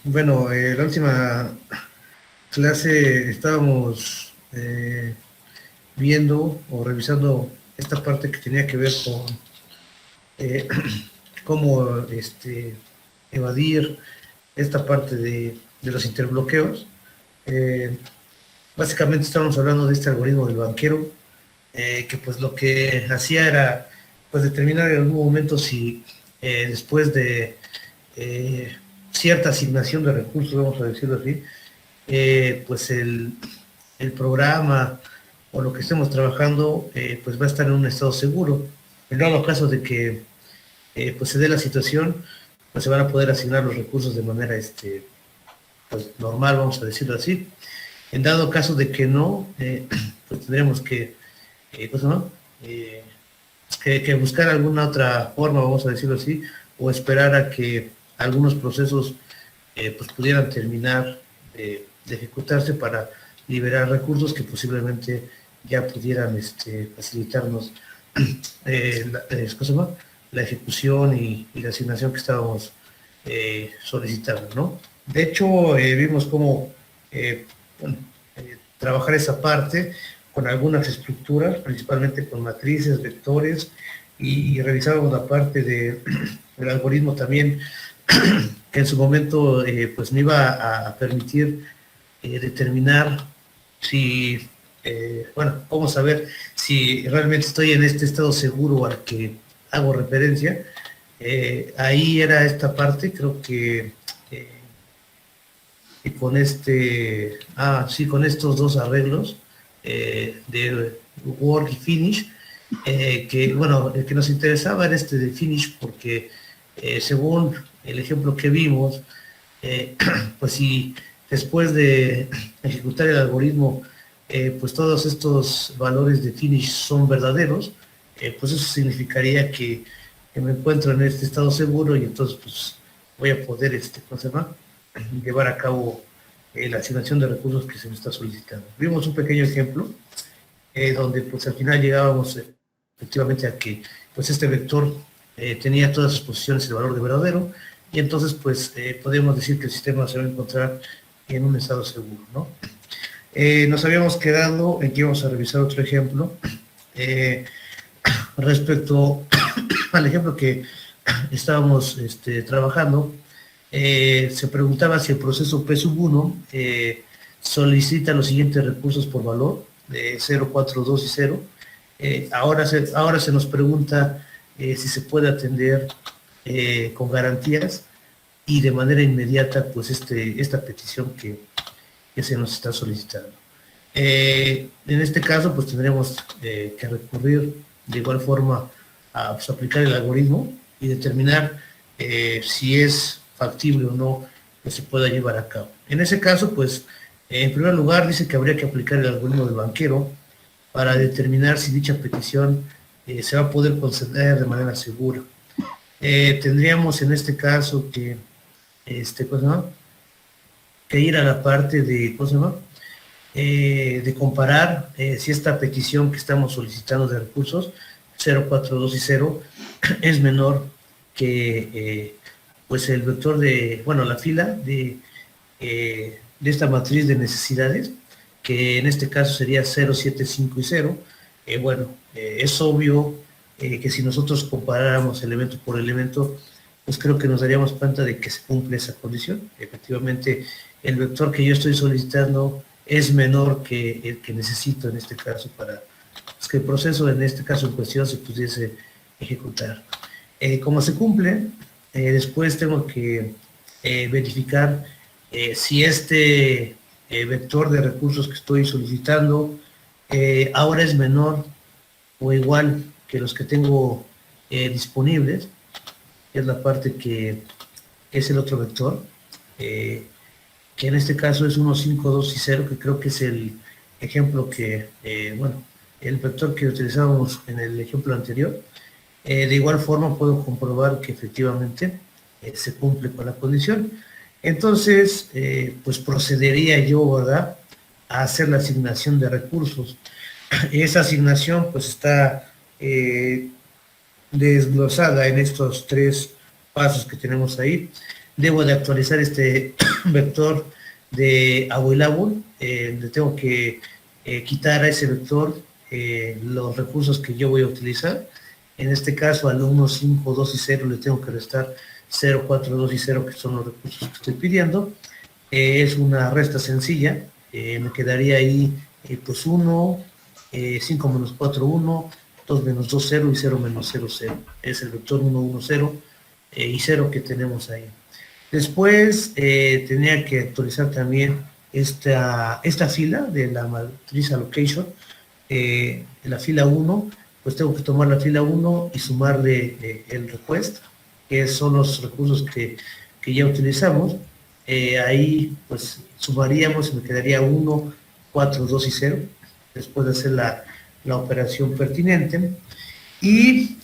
Bueno, la última clase estábamos viendo o revisando esta parte que tenía que ver con eh, cómo evadir esta parte de los interbloqueos. Eh, Básicamente estábamos hablando de este algoritmo del banquero, que pues lo que hacía era pues determinar en algún momento si después de eh, cierta asignación de recursos, vamos a decirlo así, pues el programa o lo que estemos trabajando pues va a estar en un estado seguro. En dado caso de que pues se dé la situación, pues se van a poder asignar los recursos de manera pues normal, vamos a decirlo así. En dado caso de que no, pues tendremos pues, ¿no? Eh, que buscar alguna otra forma, vamos a decirlo así, o esperar a que algunos procesos pues pudieran terminar de ejecutarse para liberar recursos que posiblemente ya pudieran facilitarnos ¿cómo se llama? La ejecución y la asignación que estábamos solicitando, ¿no? De hecho, vimos cómo bueno, trabajar esa parte con algunas estructuras, principalmente con matrices, vectores, y revisábamos la parte del algoritmo también, que en su momento pues me iba a permitir determinar si, bueno, cómo saber si realmente estoy en este estado seguro al que hago referencia. Ahí era esta parte, creo que y con sí, con estos dos arreglos de work y finish, que bueno, el que nos interesaba era este de finish porque según el ejemplo que vimos, pues si después de ejecutar el algoritmo, pues todos estos valores de finish son verdaderos, pues eso significaría que me encuentro en este estado seguro y entonces pues voy a poder, ¿cómo se llama? Llevar a cabo la asignación de recursos que se me está solicitando. Vimos un pequeño ejemplo donde pues al final llegábamos efectivamente a que pues este vector tenía todas sus posiciones el valor de verdadero y entonces pues podemos decir que el sistema se va a encontrar en un estado seguro, ¿no? Nos habíamos quedado en que íbamos a revisar otro ejemplo respecto al ejemplo que estábamos trabajando. Se preguntaba si el proceso P1 solicita los siguientes recursos por valor, de 0, 4, 2 y 0. Ahora se nos pregunta si se puede atender con garantías y de manera inmediata pues esta petición que se nos está solicitando. En este caso pues tendremos que recurrir de igual forma a pues, aplicar el algoritmo y determinar si es factible o no que se pueda llevar a cabo. En ese caso, pues, en primer lugar, dice que habría que aplicar el algoritmo del banquero para determinar si dicha petición se va a poder conceder de manera segura. Tendríamos en este caso que, ¿cómo se llama? Que ir a la parte de, ¿cómo se llama? De comparar si esta petición que estamos solicitando de recursos 0, 4, 2 y 0 es menor que pues el vector de, bueno, la fila de esta matriz de necesidades, que en este caso sería 0, 7, 5 y 0. Bueno, es obvio que si nosotros comparáramos elemento por elemento, pues creo que nos daríamos cuenta de que se cumple esa condición. Efectivamente, el vector que yo estoy solicitando es menor que el que necesito en este caso para pues, que el proceso en este caso en cuestión se pudiese ejecutar. Como se cumple, después tengo que verificar si este vector de recursos que estoy solicitando ahora es menor o igual que los que tengo disponibles, que es la parte que es el otro vector, que en este caso es 1, 5, 2 y 0, que creo que es el ejemplo que, bueno, el vector que utilizábamos en el ejemplo anterior. De igual forma puedo comprobar que efectivamente se cumple con la condición. Entonces, pues procedería yo, ¿verdad?, a hacer la asignación de recursos. Esa asignación pues está desglosada en estos tres pasos que tenemos ahí. Debo de actualizar este vector de available, le tengo que quitar a ese vector los recursos que yo voy a utilizar. En este caso, al 1, 5, 2 y 0 le tengo que restar 0, 4, 2 y 0, que son los recursos que estoy pidiendo. Es una resta sencilla, me quedaría ahí pues 1, 5 menos 4, 1, 2 menos 2, 0 y 0 menos 0, 0. Es el vector 1, 1, 0 y 0 que tenemos ahí. Después tenía que actualizar también esta fila de la matriz allocation, la fila 1, pues tengo que tomar la fila 1 y sumarle el request, que son los recursos que ya utilizamos. Ahí pues sumaríamos y me quedaría 1, 4, 2 y 0, después de hacer la operación pertinente. Y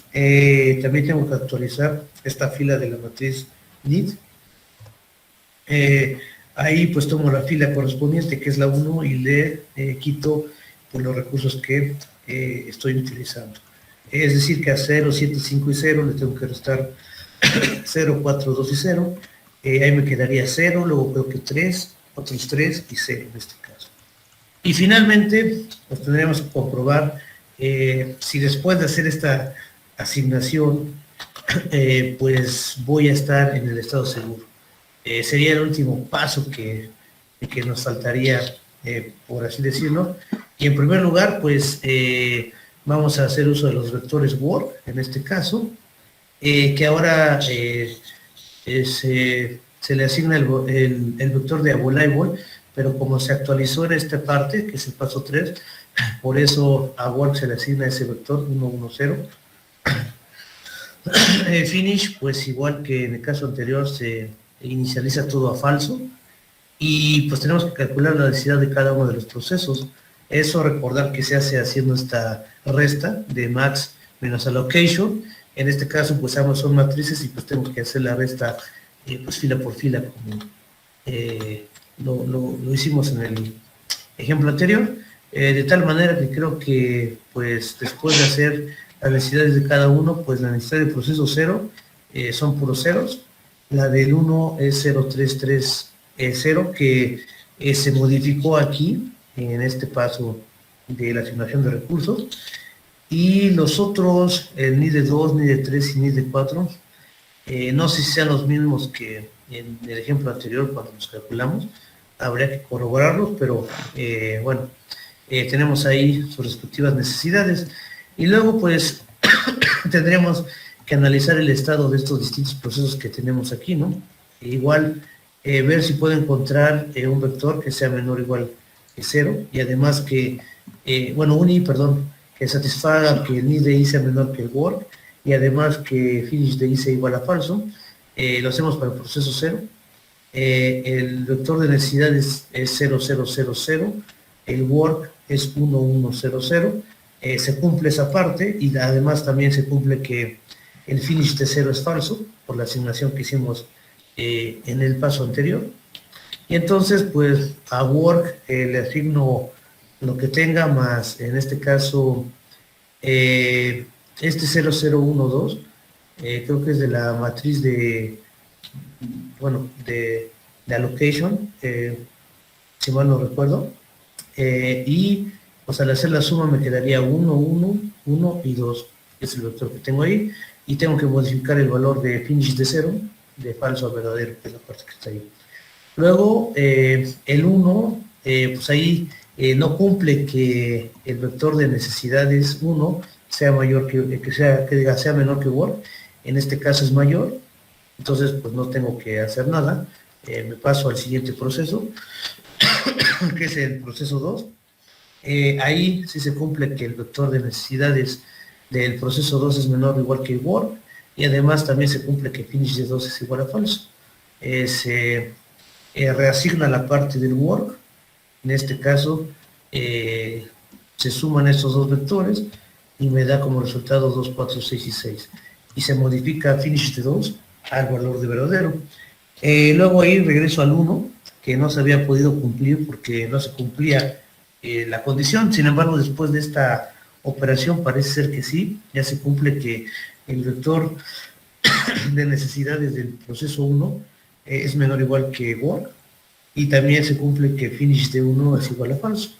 también tengo que actualizar esta fila de la matriz need. Ahí pues tomo la fila correspondiente, que es la 1, y le quito pues, los recursos que estoy utilizando. Es decir, que a 0, 7, 5 y 0 le tengo que restar 0, 4, 2 y 0. Ahí me quedaría 0, luego creo que 3, otros 3 y 0 en este caso. Y finalmente, pues tendríamos que comprobar si después de hacer esta asignación, pues voy a estar en el estado seguro. Sería el último paso que nos faltaría, por así decirlo. Y en primer lugar, pues vamos a hacer uso de los vectores work, en este caso, que ahora se le asigna el vector de available, pero como se actualizó en esta parte, que es el paso 3, por eso a work se le asigna ese vector 1, 1, 0. Finish, pues igual que en el caso anterior, se inicializa todo a falso y pues tenemos que calcular la densidad de cada uno de los procesos. Eso recordar que se hace haciendo esta resta de max menos allocation. En este caso pues ambos son matrices y pues tenemos que hacer la resta pues fila por fila como lo hicimos en el ejemplo anterior, de tal manera que creo que pues después de hacer las necesidades de cada uno, pues la necesidad del proceso 0 son puros ceros. La del 1 es 033, que se modificó aquí, en este paso de la asignación de recursos. Y los otros, el NID de 2, NID de 3 y NID de 4, no sé si sean los mismos que en el ejemplo anterior cuando los calculamos. Habría que corroborarlos, pero bueno, tenemos ahí sus respectivas necesidades. Y luego, pues, tendremos que analizar el estado de estos distintos procesos que tenemos aquí, ¿no? Igual, ver si puedo encontrar un vector que sea menor o igual que 0, y además que, que satisfaga que el need de i sea menor que el work, y además que finish de i sea igual a falso. Lo hacemos para el proceso 0. El vector de necesidad es 0, 0, 0, 0, el work es 1, 1, 0, 0, se cumple esa parte y además también se cumple que el finish de 0 es falso por la asignación que hicimos en el paso anterior. Y entonces pues a work le asigno lo que tenga más, en este caso este 0, 0, 1, 2, creo que es de la matriz de allocation, si mal no recuerdo, y pues al hacer la suma me quedaría 1, 1, 1 y 2, es el vector que tengo ahí, y tengo que modificar el valor de finish de 0, de falso a verdadero, que es la parte que está ahí. Luego, el 1, pues ahí no cumple que el vector de necesidades 1 sea mayor sea menor que work, en este caso es mayor, entonces pues no tengo que hacer nada, me paso al siguiente proceso, que es el proceso 2. Ahí sí se cumple que el vector de necesidades del proceso 2 es menor o igual que el work, y además también se cumple que finish de 2 es igual a falso. Se reasigna la parte del work, en este caso se suman estos dos vectores y me da como resultado 2, 4, 6 y 6, y se modifica finish de 2 al valor de verdadero. Luego ahí regreso al 1, que no se había podido cumplir porque no se cumplía la condición. Sin embargo, después de esta operación parece ser que sí, ya se cumple que el vector de necesidades del proceso 1 es menor o igual que work, y también se cumple que finish de 1 es igual a falso.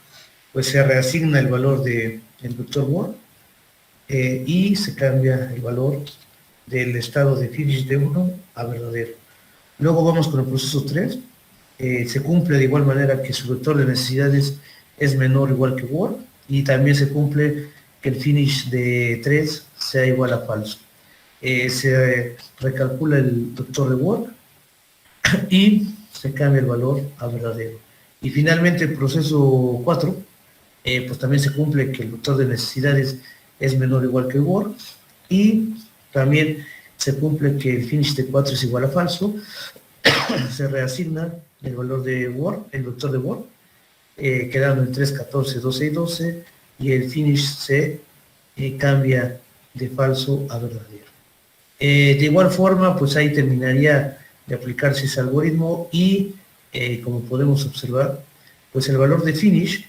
Pues se reasigna el valor del vector work y se cambia el valor del estado de finish de 1 a verdadero. Luego vamos con el proceso 3. Se cumple de igual manera que su vector de necesidades es menor o igual que work, y también se cumple que el finish de 3 sea igual a falso. Se recalcula el vector de work y se cambia el valor a verdadero. Y finalmente el proceso 4, pues también se cumple que el vector de necesidades es menor o igual que work, y también se cumple que el finish de 4 es igual a falso. Se reasigna el valor de work, el vector de work, quedando en 3, 14, 12 y 12, y el finish se cambia de falso a verdadero. De igual forma, pues ahí terminaría de aplicarse ese algoritmo, y como podemos observar, pues el valor de finish,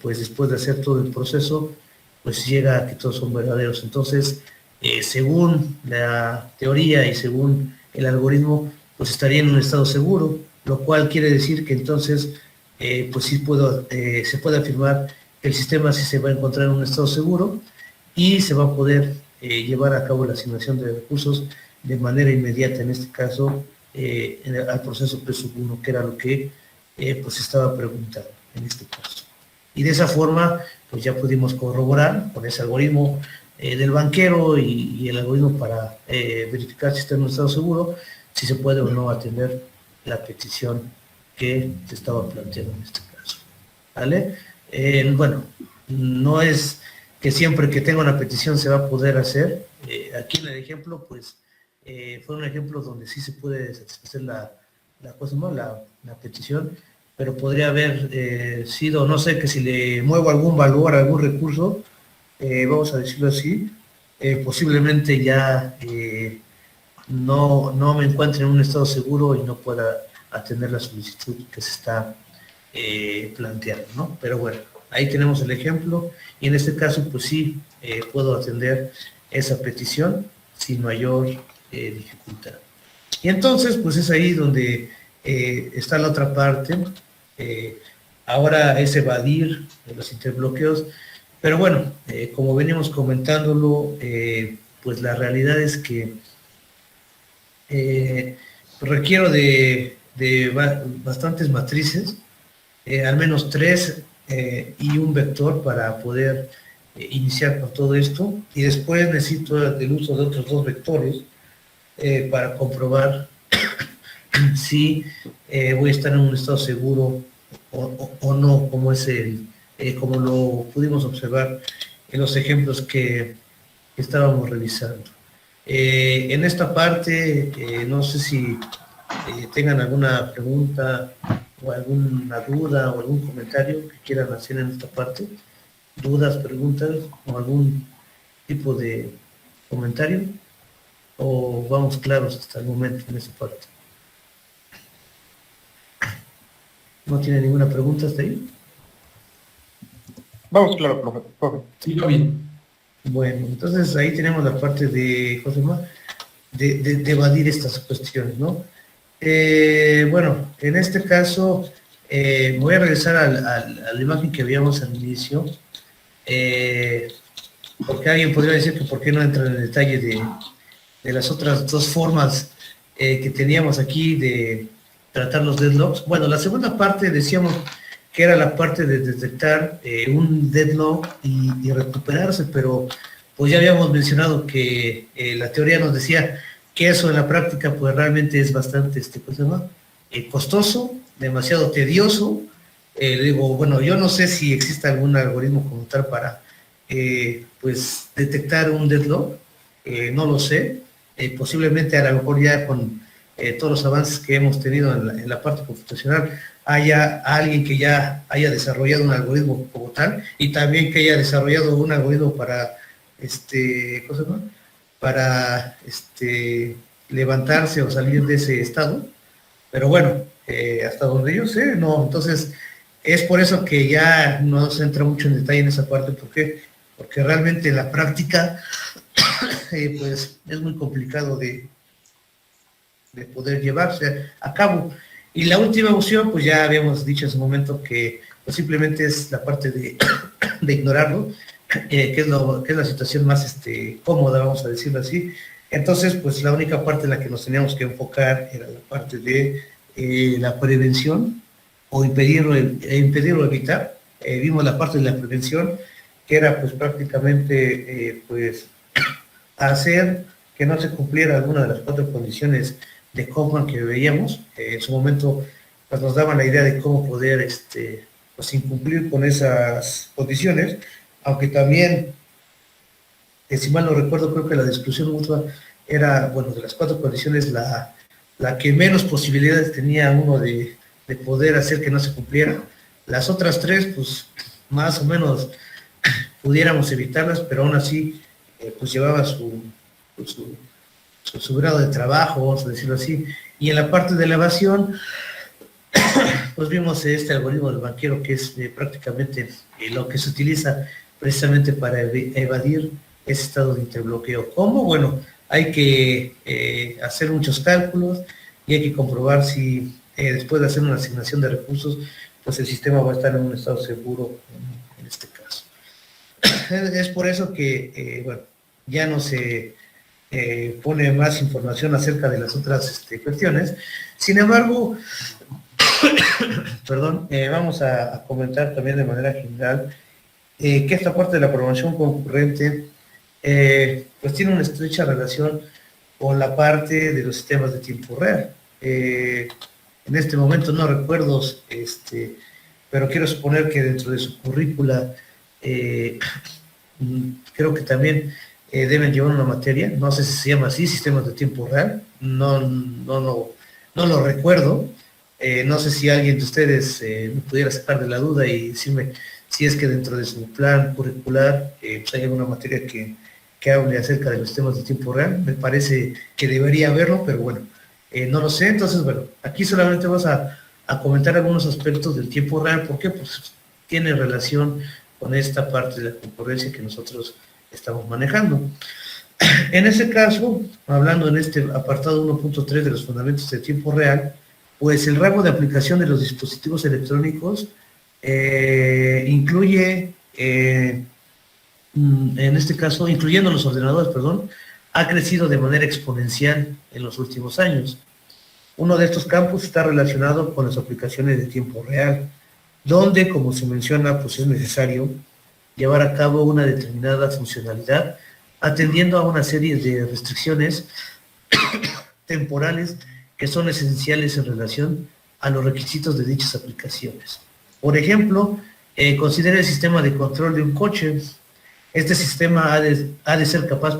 pues después de hacer todo el proceso, pues llega a que todos son verdaderos. Entonces, según la teoría y según el algoritmo, pues estaría en un estado seguro, lo cual quiere decir que entonces, pues sí se puede afirmar que el sistema sí se va a encontrar en un estado seguro, y se va a poder llevar a cabo la asignación de recursos de manera inmediata, en este caso, al proceso P1, que era lo que pues estaba preguntando en este caso. Y de esa forma, pues ya pudimos corroborar con ese algoritmo del banquero y el algoritmo para verificar si está en un estado seguro, si se puede o no atender la petición que se estaba planteando en este caso. ¿Vale? Bueno, no es que siempre que tenga una petición se va a poder hacer. Aquí en el ejemplo, pues, fue un ejemplo donde sí se puede satisfacer la petición, pero podría haber sido, no sé, que si le muevo algún valor, algún recurso, vamos a decirlo así, posiblemente ya no me encuentre en un estado seguro y no pueda atender la solicitud que se está planteando, ¿no? Pero bueno, ahí tenemos el ejemplo, y en este caso, pues sí, puedo atender esa petición sin mayor dificultad. Y entonces, pues es ahí donde está la otra parte. Ahora es evadir los interbloqueos, pero bueno, como venimos comentándolo, pues la realidad es que requiero de bastantes matrices, al menos 3 y un vector para poder iniciar con todo esto, y después necesito el uso de otros 2 vectores para comprobar si voy a estar en un estado seguro o no, como es como lo pudimos observar en los ejemplos que estábamos revisando. En esta parte, no sé si tengan alguna pregunta o alguna duda o algún comentario que quieran hacer en esta parte. Dudas, preguntas o algún tipo de comentario, o vamos claros hasta el momento en esa parte. ¿No tiene ninguna pregunta hasta ahí? Vamos, claro, profe. Sí, yo bien. Bueno, entonces ahí tenemos la parte de, Josema, de evadir estas cuestiones, ¿no? Bueno, en este caso, voy a regresar a la imagen que veíamos al inicio, porque alguien podría decir que por qué no entra en el detalle de las otras 2 formas que teníamos aquí de tratar los deadlocks. Bueno, la segunda parte decíamos que era la parte de detectar un deadlock y recuperarse, pero pues ya habíamos mencionado que la teoría nos decía que eso en la práctica pues realmente es bastante costoso, demasiado tedioso. Digo, bueno, yo no sé si existe algún algoritmo como tal para pues detectar un deadlock, no lo sé. Posiblemente a lo mejor ya con todos los avances que hemos tenido en la parte computacional haya alguien que ya haya desarrollado un algoritmo como tal, y también que haya desarrollado un algoritmo para para levantarse o salir de ese estado. Pero bueno, hasta donde yo sé, no. Entonces, es por eso que ya no se entra mucho en detalle en esa parte. ¿Por qué? Porque realmente en la práctica pues es muy complicado de poder llevarse a cabo. Y la última opción, pues ya habíamos dicho en su momento que pues, simplemente es la parte de ignorarlo, que es la situación más cómoda, vamos a decirlo así. Entonces, pues la única parte en la que nos teníamos que enfocar era la parte de la prevención o impedirlo o evitar. Vimos la parte de la prevención, que era pues prácticamente pues hacer que no se cumpliera alguna de las 4 condiciones de Kaufman que veíamos. En su momento pues, nos daban la idea de cómo poder pues, incumplir con esas condiciones, aunque también, si mal no recuerdo, creo que la exclusión mutua era, bueno, de las 4 condiciones, la que menos posibilidades tenía uno de poder hacer que no se cumpliera. Las otras 3, pues más o menos pudiéramos evitarlas, pero aún así, pues llevaba su grado de trabajo, vamos a decirlo así. Y en la parte de la evasión, pues vimos este algoritmo del banquero, que es prácticamente lo que se utiliza precisamente para evadir ese estado de interbloqueo. ¿Cómo? Bueno, hay que hacer muchos cálculos y hay que comprobar si después de hacer una asignación de recursos, pues el sistema va a estar en un estado seguro en este caso. Es por eso que, bueno, ya no se pone más información acerca de las otras cuestiones. Sin embargo, perdón, vamos a comentar también de manera general que esta parte de la programación concurrente pues tiene una estrecha relación con la parte de los sistemas de tiempo real. En este momento no recuerdo, pero quiero suponer que dentro de su currícula creo que también deben llevar una materia, no sé si se llama así, sistemas de tiempo real, no lo recuerdo. No sé si alguien de ustedes me pudiera sacar de la duda y decirme si es que dentro de su plan curricular pues hay alguna materia que hable acerca de los sistemas de tiempo real. Me parece que debería haberlo, pero bueno, no lo sé. Entonces, bueno, aquí solamente vamos a comentar algunos aspectos del tiempo real, porque pues tiene relación con esta parte de la concurrencia que nosotros estamos manejando. En ese caso, hablando en este apartado 1.3 de los fundamentos de tiempo real, pues el rango de aplicación de los dispositivos electrónicos incluye, en este caso, incluyendo los ordenadores, perdón, ha crecido de manera exponencial en los últimos años. Uno de estos campos está relacionado con las aplicaciones de tiempo real, donde, como se menciona, pues es necesario llevar a cabo una determinada funcionalidad, atendiendo a una serie de restricciones temporales que son esenciales en relación a los requisitos de dichas aplicaciones. Por ejemplo, considera el sistema de control de un coche. Este sistema ha de ser capaz,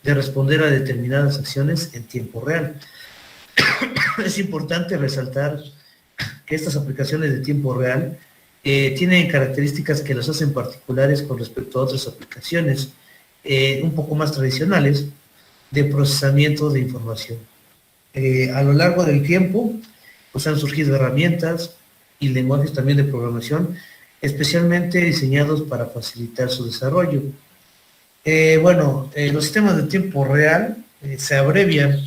de responder a determinadas acciones en tiempo real. Es importante resaltar que estas aplicaciones de tiempo real tienen características que las hacen particulares con respecto a otras aplicaciones un poco más tradicionales de procesamiento de información. A lo largo del tiempo, pues han surgido herramientas y lenguajes también de programación especialmente diseñados para facilitar su desarrollo. Los sistemas de tiempo real se abrevian,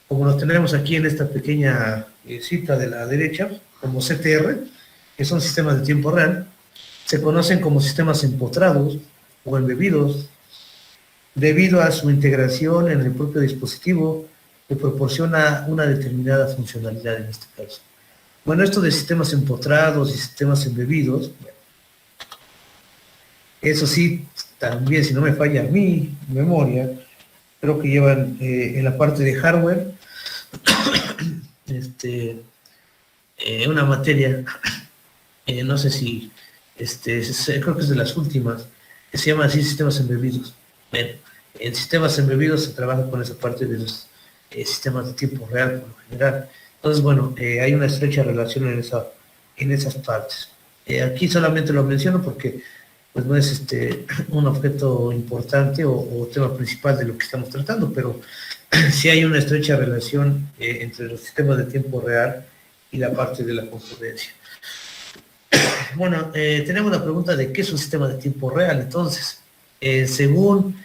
como lo tenemos aquí en esta pequeña cita de la derecha, como CTR, que son sistemas de tiempo real. Se conocen como sistemas empotrados o embebidos, debido a su integración en el propio dispositivo que proporciona una determinada funcionalidad en este caso. Bueno, esto de sistemas empotrados y sistemas embebidos, eso sí, también si no me falla mi memoria, creo que llevan en la parte de hardware una materia, no sé si, creo que es de las últimas, que se llama así sistemas embebidos. Bueno, en sistemas embebidos se trabaja con esa parte de los sistemas de tiempo real por lo general. Entonces, bueno, hay una estrecha relación en esas partes. Aquí solamente lo menciono porque pues no es un objeto importante o tema principal de lo que estamos tratando, pero sí hay una estrecha relación entre los sistemas de tiempo real y la parte de la concurrencia. Bueno, tenemos la pregunta de qué es un sistema de tiempo real. Entonces, según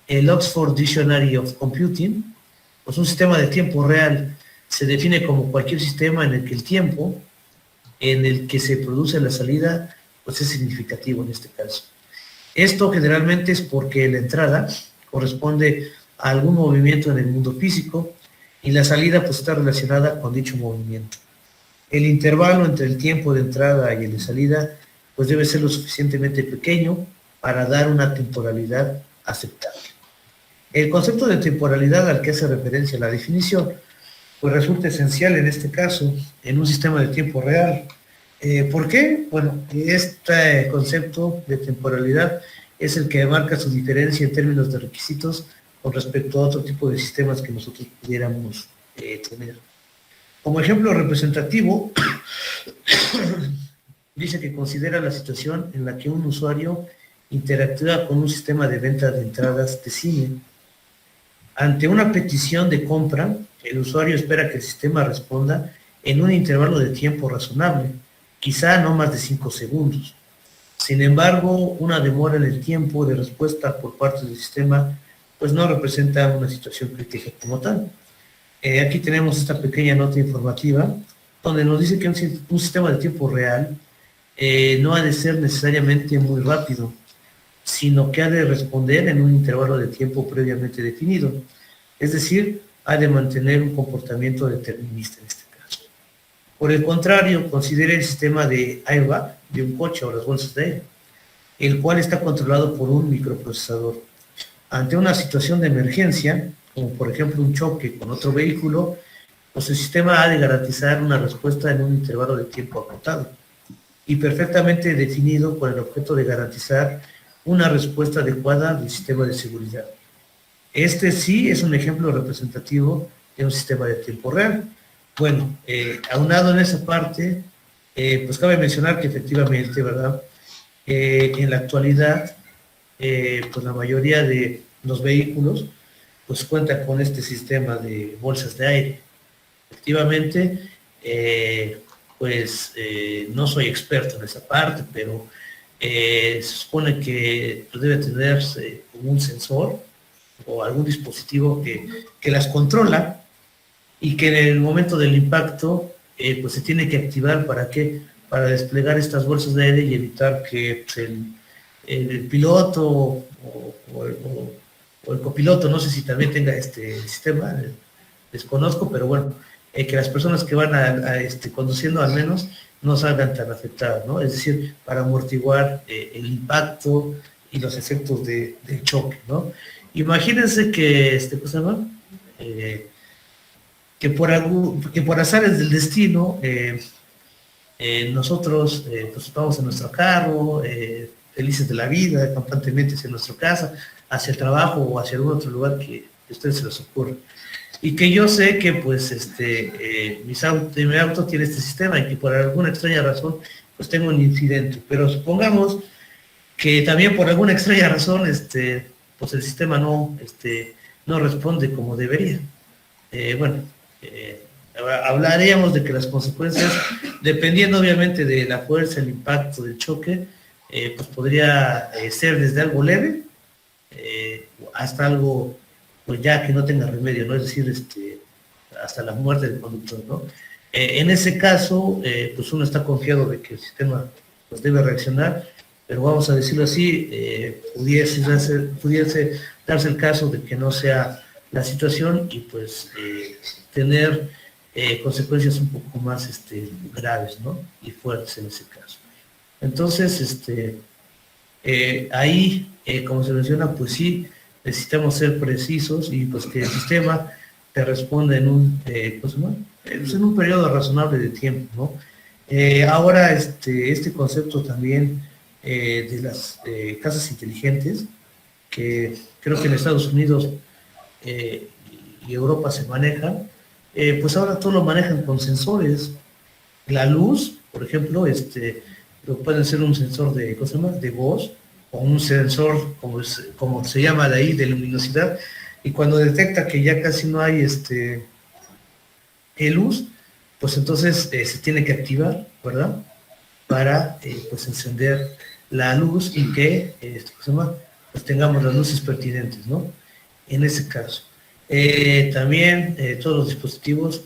el Oxford Dictionary of Computing, pues un sistema de tiempo real se define como cualquier sistema en el que el tiempo en el que se produce la salida pues es significativo en este caso. Esto generalmente es porque la entrada corresponde a algún movimiento en el mundo físico y la salida pues está relacionada con dicho movimiento. El intervalo entre el tiempo de entrada y el de salida pues debe ser lo suficientemente pequeño para dar una temporalidad aceptable. El concepto de temporalidad al que hace referencia la definición pues resulta esencial en este caso en un sistema de tiempo real. ¿Por qué? Bueno, este concepto de temporalidad es el que marca su diferencia en términos de requisitos con respecto a otro tipo de sistemas que nosotros pudiéramos tener. Como ejemplo representativo, dice que considera la situación en la que un usuario interactúa con un sistema de venta de entradas de cine. Ante una petición de compra, el usuario espera que el sistema responda en un intervalo de tiempo razonable, quizá no más de 5 segundos. Sin embargo, una demora en el tiempo de respuesta por parte del sistema pues no representa una situación crítica como tal. Aquí tenemos esta pequeña nota informativa donde nos dice que un sistema de tiempo real no ha de ser necesariamente muy rápido, sino que ha de responder en un intervalo de tiempo previamente definido. Es decir, ha de mantener un comportamiento determinista en este caso. Por el contrario, considere el sistema de airbag de un coche o las bolsas de aire, el cual está controlado por un microprocesador. Ante una situación de emergencia, como por ejemplo un choque con otro vehículo, pues el sistema ha de garantizar una respuesta en un intervalo de tiempo acotado y perfectamente definido con el objeto de garantizar una respuesta adecuada del sistema de seguridad. Este sí es un ejemplo representativo de un sistema de tiempo real. Bueno, aunado en esa parte, pues cabe mencionar que efectivamente, ¿verdad? En la actualidad, pues la mayoría de los vehículos pues cuentan con este sistema de bolsas de aire. Efectivamente, no soy experto en esa parte, pero se supone que pues, debe tenerse como un sensor o algún dispositivo que las controla y que en el momento del impacto pues se tiene que activar. ¿Para qué? Para desplegar estas bolsas de aire y evitar que pues, el piloto o el copiloto, no sé si también tenga este sistema, desconozco, pero bueno, que las personas que van conduciendo al menos no salgan tan afectadas, ¿no? Es decir, para amortiguar el impacto y los efectos de choque, ¿no? Imagínense que, ¿cómo se llama? Que por azares del destino, nosotros pues vamos en nuestro carro, felices de la vida, campantemente hacia nuestra casa, hacia el trabajo o hacia algún otro lugar que a ustedes se les ocurra. Y que yo sé que pues mi auto tiene este sistema y que por alguna extraña razón pues tengo un incidente. Pero supongamos que también por alguna extraña razón pues el sistema no responde como debería. Hablaríamos de que las consecuencias, dependiendo obviamente de la fuerza, el impacto del choque, pues podría ser desde algo leve hasta algo pues ya que no tenga remedio, ¿no? Es decir, hasta la muerte del conductor, ¿no? En ese caso, pues uno está confiado de que el sistema pues debe reaccionar, pero vamos a decirlo así, pudiese darse el caso de que no sea la situación y pues tener consecuencias un poco más graves, ¿no? Y fuertes en ese caso. Entonces, ahí, como se menciona, pues sí, necesitamos ser precisos y pues que el sistema te responda en un periodo razonable de tiempo, ¿no? Ahora, este concepto también de las casas inteligentes, que creo que en Estados Unidos y Europa se manejan, pues ahora todo lo manejan con sensores. La luz, por ejemplo, puede ser un sensor de, ¿cómo se llama?, de voz, o un sensor, como se llama de ahí, de luminosidad, y cuando detecta que ya casi no hay luz, pues entonces se tiene que activar, ¿verdad?, para pues encender la luz y que, ¿cómo se llama?, pues tengamos las luces pertinentes, ¿no? En ese caso. También todos los dispositivos,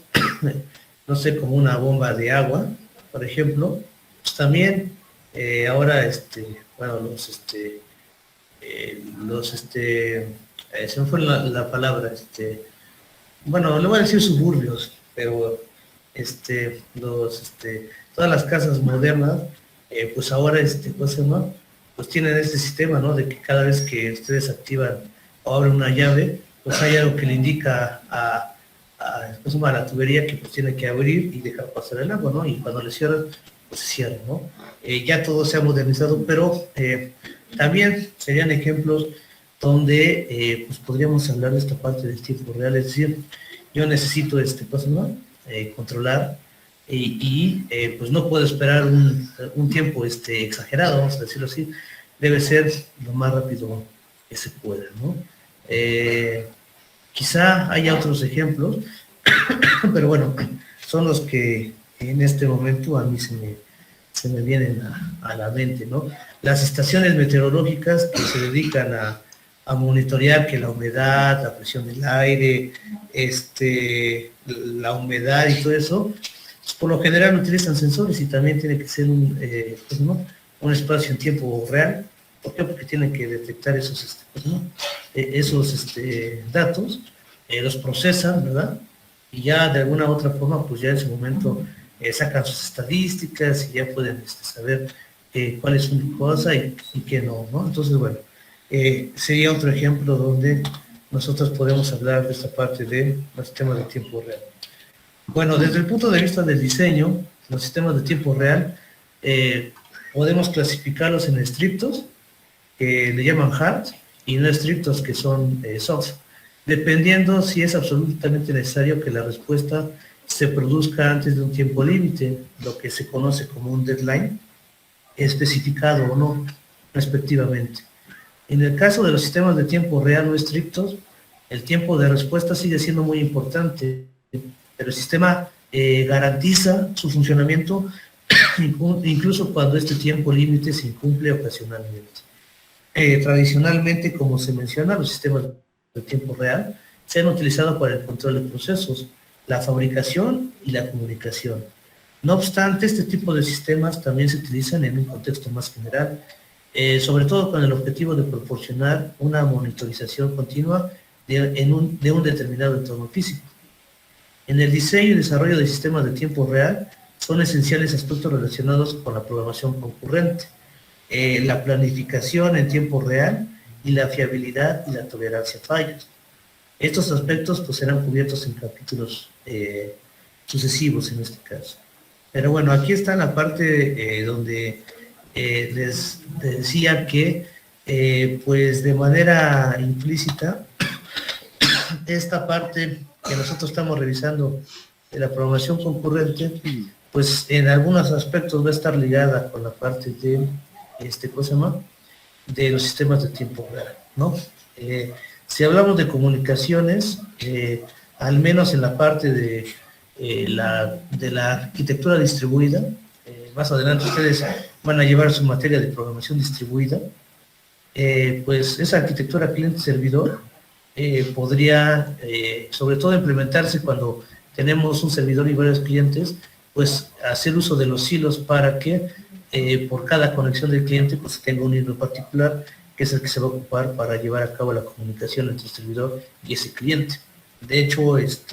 no sé, como una bomba de agua, por ejemplo, pues también ahora, bueno, se me fue la palabra, bueno, le voy a decir suburbios, pero todas las casas modernas, pues ahora, ¿cómo se llama? Pues tienen este sistema, ¿no? De que cada vez que ustedes activan o abren una llave, pues hay algo que le indica ¿cómo se llama? A la tubería que pues tiene que abrir y dejar pasar el agua, ¿no? Y cuando le cierran, pues se cierra, ¿no? Ya todo se ha modernizado, pero también serían ejemplos donde pues podríamos hablar de esta parte del tiempo real, es decir, yo necesito cosa, ¿no? Controlar pues no puedo esperar un tiempo exagerado, vamos a decirlo así, debe ser lo más rápido que se pueda, ¿no? Quizá haya otros ejemplos, pero bueno, son los que en este momento a mí se me vienen a la mente, ¿no? Las estaciones meteorológicas que se dedican a monitorear que la humedad, la presión del aire, la humedad y todo eso, pues por lo general utilizan sensores y también tiene que ser pues, ¿no? un espacio en tiempo real. ¿Por qué? Porque tienen que detectar esos, pues, ¿no? esos datos, los procesan, ¿verdad? Y ya de alguna u otra forma, pues ya en ese momento sacan sus estadísticas y ya pueden saber cuál es una cosa y qué no, ¿no? Entonces, bueno, sería otro ejemplo donde nosotros podemos hablar de esta parte de los sistemas de tiempo real. Bueno, desde el punto de vista del diseño, los sistemas de tiempo real, podemos clasificarlos en estrictos, que le llaman hard, y no estrictos, que son soft, dependiendo si es absolutamente necesario que la respuesta se produzca antes de un tiempo límite, lo que se conoce como un deadline, especificado o no, respectivamente. En el caso de los sistemas de tiempo real no estrictos, el tiempo de respuesta sigue siendo muy importante, pero el sistema garantiza su funcionamiento incluso cuando este tiempo límite se incumple ocasionalmente. Tradicionalmente, como se menciona, los sistemas de tiempo real se han utilizado para el control de procesos, la fabricación y la comunicación. No obstante, este tipo de sistemas también se utilizan en un contexto más general, sobre todo con el objetivo de proporcionar una monitorización continua de un determinado entorno físico. En el diseño y desarrollo de sistemas de tiempo real son esenciales aspectos relacionados con la programación concurrente, la planificación en tiempo real y la fiabilidad y la tolerancia a fallos. Estos aspectos pues serán cubiertos en capítulos sucesivos en este caso. Pero bueno, aquí está la parte donde les decía que pues de manera implícita esta parte que nosotros estamos revisando de la programación concurrente, pues en algunos aspectos va a estar ligada con la parte de ¿cómo se llama? De los sistemas de tiempo real, ¿no? Si hablamos de comunicaciones, al menos en la parte de la arquitectura distribuida, más adelante ustedes van a llevar su materia de programación distribuida, pues esa arquitectura cliente-servidor podría, sobre todo, implementarse cuando tenemos un servidor y varios clientes, pues hacer uso de los hilos para que por cada conexión del cliente pues tenga un hilo particular que es el que se va a ocupar para llevar a cabo la comunicación entre el servidor y ese cliente. De hecho, pues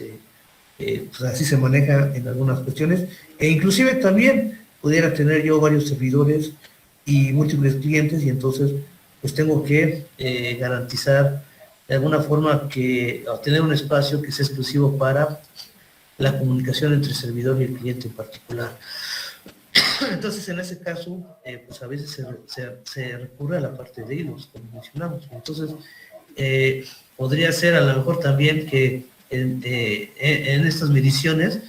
así se maneja en algunas cuestiones, e inclusive también pudiera tener yo varios servidores y múltiples clientes, y entonces pues tengo que garantizar de alguna forma que tener un espacio que sea exclusivo para la comunicación entre el servidor y el cliente en particular. Entonces, en ese caso, pues a veces se recurre a la parte de hilos, como mencionamos. Entonces, podría ser a lo mejor también que en estas mediciones,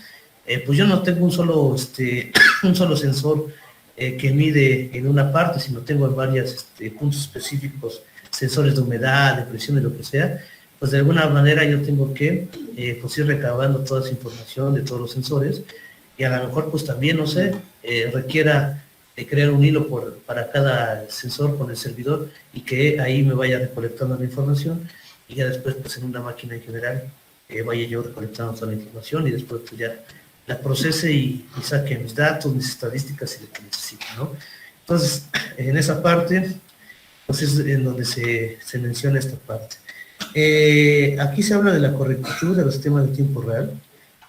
pues yo no tengo un solo sensor que mide en una parte, sino tengo en varios puntos específicos, sensores de humedad, de presión, de lo que sea. Pues de alguna manera yo tengo que pues ir recabando toda esa información de todos los sensores, y a lo mejor pues también, no sé, requiera crear un hilo para cada sensor con el servidor y que ahí me vaya recolectando la información y ya después pues en una máquina en general vaya yo recolectando toda la información y después pues ya la procese y saque mis datos, mis estadísticas y lo que necesite, ¿no? Entonces, en esa parte, pues es en donde se menciona esta parte. Aquí se habla de la correctitud de los sistemas de tiempo real,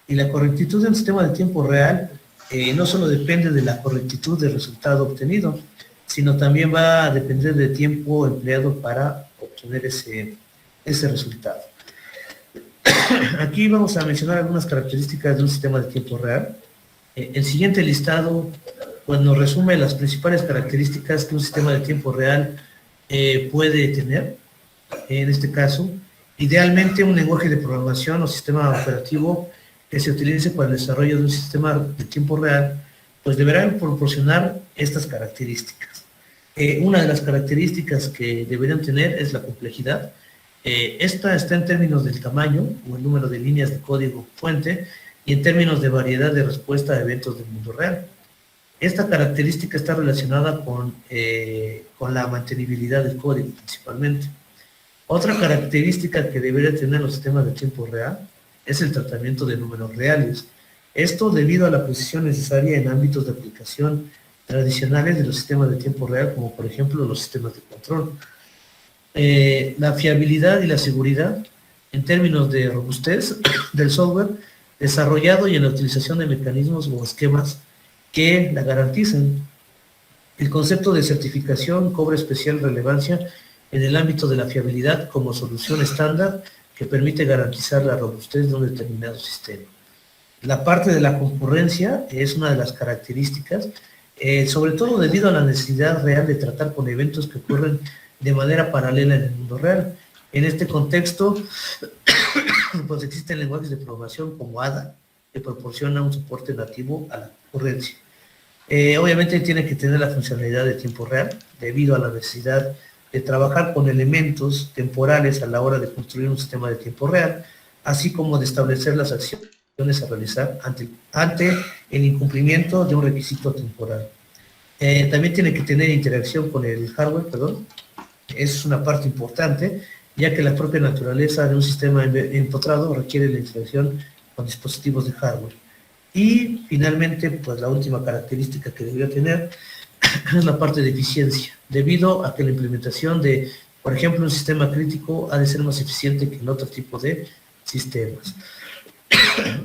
y la correctitud del sistema de tiempo real no solo depende de la correctitud del resultado obtenido, sino también va a depender del tiempo empleado para obtener ese resultado. Aquí vamos a mencionar algunas características de un sistema de tiempo real. El siguiente listado pues, nos resume las principales características que un sistema de tiempo real puede tener. En este caso, idealmente un lenguaje de programación o sistema operativo que se utilice para el desarrollo de un sistema de tiempo real, pues deberán proporcionar estas características. Una de las características que deberían tener es la complejidad. Esta está en términos del tamaño o el número de líneas de código fuente y en términos de variedad de respuesta a eventos del mundo real. Esta característica está relacionada con la mantenibilidad del código principalmente. Otra característica que deberían tener los sistemas de tiempo real es el tratamiento de números reales. Esto debido a la precisión necesaria en ámbitos de aplicación tradicionales de los sistemas de tiempo real, como por ejemplo los sistemas de control. La fiabilidad y la seguridad en términos de robustez del software desarrollado y en la utilización de mecanismos o esquemas que la garanticen. El concepto de certificación cobra especial relevancia en el ámbito de la fiabilidad como solución estándar que permite garantizar la robustez de un determinado sistema. La parte de la concurrencia es una de las características, sobre todo debido a la necesidad real de tratar con eventos que ocurren de manera paralela en el mundo real. En este contexto, pues existen lenguajes de programación como ADA, que proporciona un soporte nativo a la concurrencia. Obviamente tiene que tener la funcionalidad de tiempo real, debido a la necesidad de trabajar con elementos temporales a la hora de construir un sistema de tiempo real, así como de establecer las acciones a realizar ante el incumplimiento de un requisito temporal. También tiene que tener interacción con el hardware, es una parte importante, ya que la propia naturaleza de un sistema empotrado requiere la interacción con dispositivos de hardware. Y finalmente, pues la última característica que debería tener es la parte de eficiencia, debido a que la implementación de, por ejemplo, un sistema crítico ha de ser más eficiente que en otro tipo de sistemas.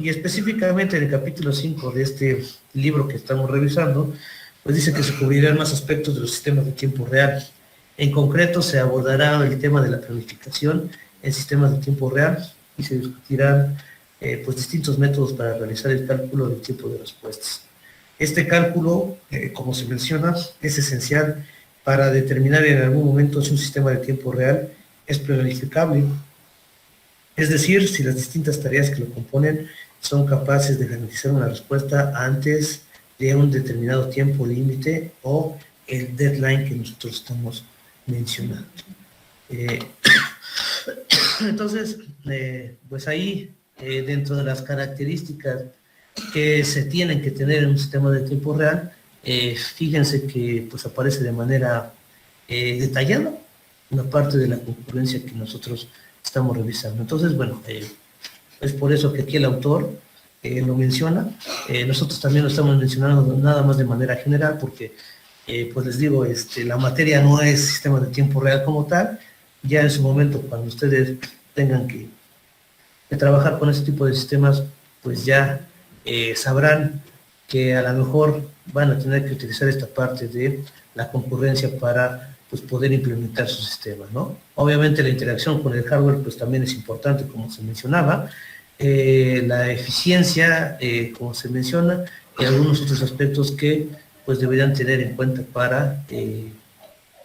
Y específicamente en el capítulo 5 de este libro que estamos revisando, pues dice que se cubrirán más aspectos de los sistemas de tiempo real. En concreto, se abordará el tema de la planificación en sistemas de tiempo real y se discutirán pues distintos métodos para realizar el cálculo del tiempo de respuestas. Este cálculo, como se menciona, es esencial para determinar en algún momento si un sistema de tiempo real es planificable, es decir, si las distintas tareas que lo componen son capaces de garantizar una respuesta antes de un determinado tiempo límite o el deadline que nosotros estamos mencionando. Entonces, pues ahí, dentro de las características que se tienen que tener en un sistema de tiempo real, fíjense que pues aparece de manera detallada una parte de la concurrencia que nosotros estamos revisando. Entonces, bueno, es por eso que aquí el autor lo menciona. Nosotros también lo estamos mencionando nada más de manera general porque, pues les digo, la materia no es sistema de tiempo real como tal. Ya en su momento, cuando ustedes tengan que trabajar con ese tipo de sistemas, pues ya sabrán que a lo mejor van a tener que utilizar esta parte de la concurrencia para pues, poder implementar su sistema, ¿no? Obviamente la interacción con el hardware pues también es importante, como se mencionaba, la eficiencia, como se menciona, y algunos otros aspectos que pues deberían tener en cuenta para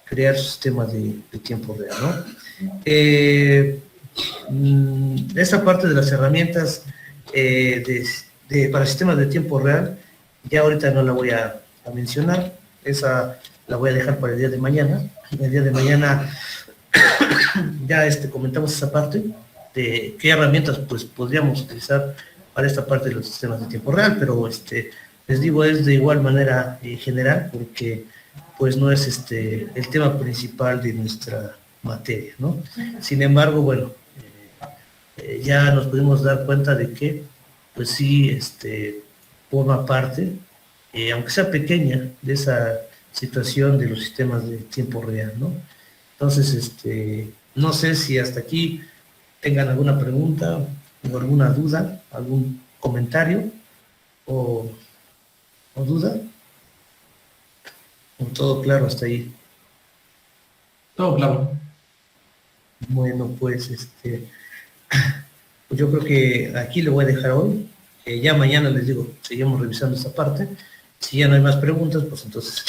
crear su sistema de tiempo real, ¿no? Esta parte de las herramientas para sistemas de tiempo real, ya ahorita no la voy a mencionar, esa la voy a dejar para el día de mañana. El día de mañana ya comentamos esa parte de qué herramientas pues podríamos utilizar para esta parte de los sistemas de tiempo real, pero les digo, es de igual manera general, porque pues no es el tema principal de nuestra materia, ¿no? Sin embargo, bueno, ya nos pudimos dar cuenta de que, pues sí, forma parte, aunque sea pequeña, de esa situación de los sistemas de tiempo real, ¿no? Entonces, no sé si hasta aquí tengan alguna pregunta o alguna duda, algún comentario o, o duda, o todo claro hasta ahí. Todo claro. Bueno, pues, pues yo creo que aquí le voy a dejar hoy. Ya mañana les digo, seguimos revisando esta parte. Si ya no hay más preguntas, pues entonces,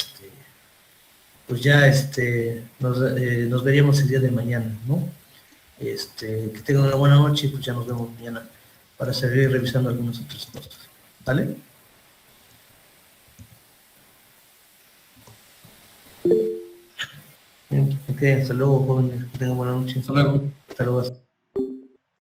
pues ya nos veríamos el día de mañana, ¿no? Que tengan una buena noche y pues ya nos vemos mañana para seguir revisando algunas otras cosas. ¿Vale? Bien, ok, hasta luego, jóvenes. Que tengan buena noche. Hasta luego. Hasta luego.